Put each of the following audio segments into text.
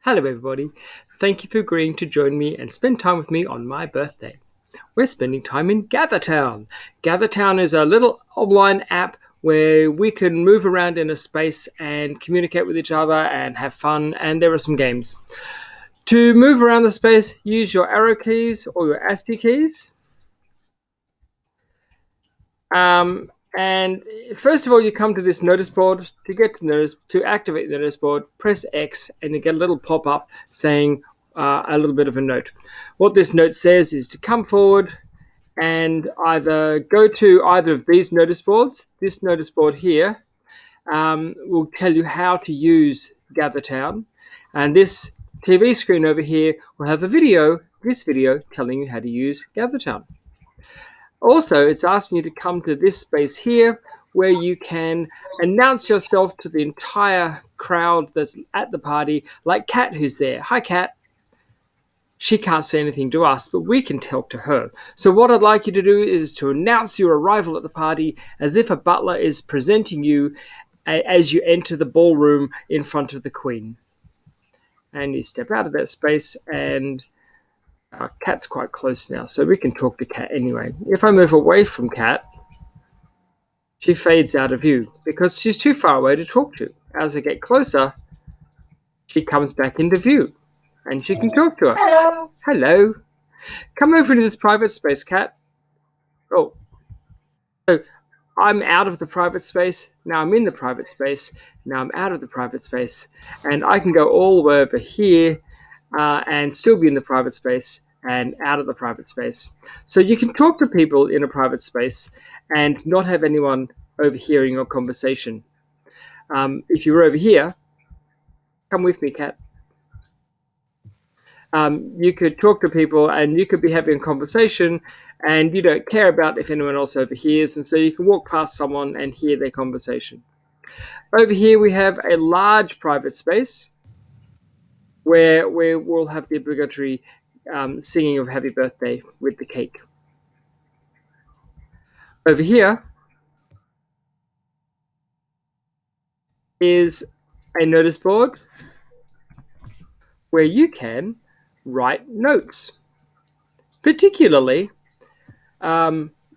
Hello, everybody. Thank you for agreeing to join me and spend time with me on my birthday. We're spending time in GatherTown. GatherTown is a little online app where we can move around in a space and communicate with each other and have fun, and there are some games. To move around the space, use your arrow keys or your ASCII keys. And first of all, you come to this notice board. To activate the notice board, press X, and you get a little pop up saying a little bit of a note. What this note says is to come forward and either go to either of these notice boards. This notice board here will tell you how to use GatherTown, and this TV screen over here will have this video telling you how to use GatherTown. Also, it's asking you to come to this space here where you can announce yourself to the entire crowd that's at the party, like Kat, who's there. Hi, Kat. She can't say anything to us, but we can talk to her. So, what I'd like you to do is to announce your arrival at the party as if a butler is presenting you as you enter the ballroom in front of the Queen. And you step out of that space, and Kat's quite close now, so we can talk to Kat anyway. If I move away from Kat, she fades out of view because she's too far away to talk to. As I get closer, she comes back into view and she can talk to her. Hello. Hello. Come over into this private space, Kat. Oh. So I'm out of the private space. Now I'm in the private space. Now I'm out of the private space. And I can go all the way over here and still be in the private space and out of the private space. So you can talk to people in a private space and not have anyone overhearing your conversation. If you were over here, come with me, Kat. You could talk to people and you could be having a conversation and you don't care about if anyone else overhears, and so you can walk past someone and hear their conversation. Over here we have a large private space where we'll have the obligatory singing of happy birthday with the cake. Over here is a notice board where you can write notes, particularly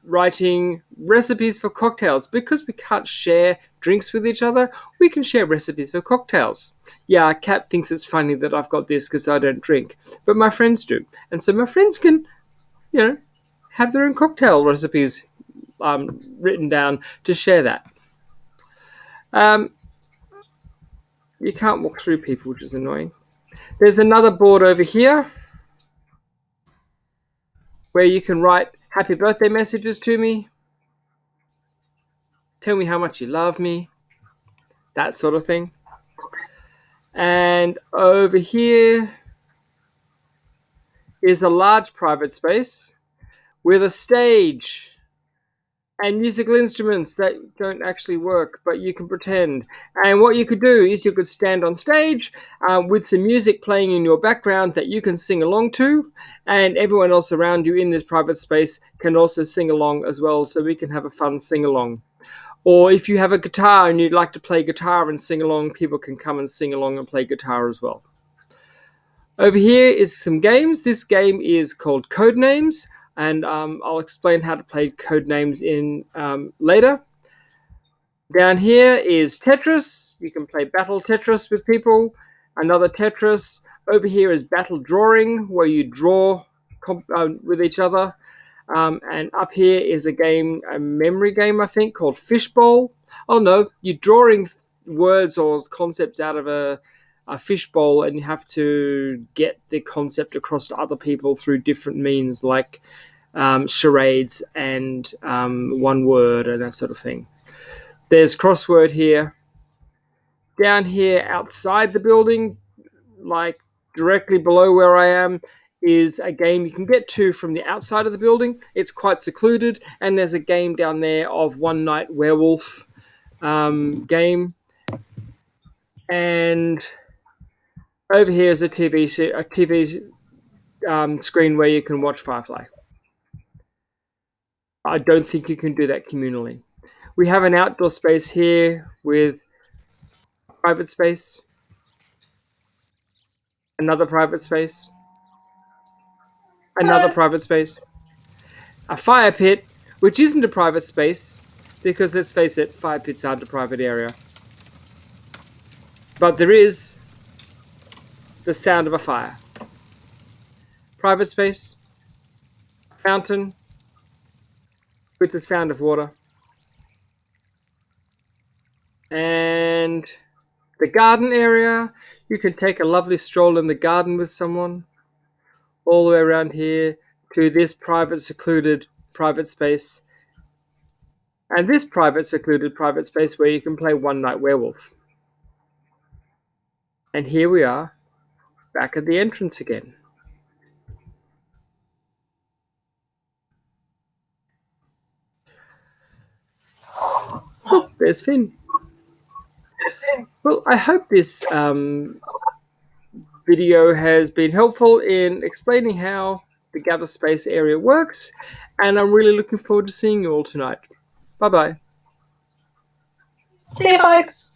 writing recipes for cocktails. Because we can't share drinks with each other, we can share recipes for cocktails. Yeah, Kat thinks it's funny that I've got this because I don't drink, but my friends do. And so my friends can, have their own cocktail recipes written down to share that. You can't walk through people, which is annoying. There's another board over here where you can write happy birthday messages to me, tell me how much you love me, that sort of thing. And over here is a large private space with a stage and musical instruments that don't actually work, but you can pretend. And what you could do is you could stand on stage with some music playing in your background that you can sing along to, and everyone else around you in this private space can also sing along as well, so we can have a fun sing along. Or if you have a guitar and you'd like to play guitar and sing along, people can come and sing along and play guitar as well. Over here is some games. This game is called Codenames, and I'll explain how to play Codenames in later. Down here is Tetris. You can play Battle Tetris with people. Another Tetris. Over here is Battle Drawing, where you draw with each other. And up here is a memory game, I think, called Fishbowl. Oh no, you're drawing words or concepts out of a fishbowl, and you have to get the concept across to other people through different means, like charades and one word and that sort of thing. There's crossword here. Down here outside the building, like directly below where I am, is a game you can get to from the outside of the building. It's quite secluded, and there's a game down there of One Night Werewolf game. And over here is a TV screen where you can watch Firefly. I don't think you can do that communally. We have an outdoor space here with private space. Another private space. Another private space. A fire pit, which isn't a private space, because let's face it, fire pits aren't a private area. But there is the sound of a fire. Private space. Fountain with the sound of water. And the garden area. You can take a lovely stroll in the garden with someone. All the way around here to this private, secluded private space. And this private, secluded private space where you can play One Night Werewolf. And here we are, back at the entrance again. Oh, there's Finn. Well, I hope this video has been helpful in explaining how the gather space area works, and I'm really looking forward to seeing you all tonight. Bye-bye. See you, folks.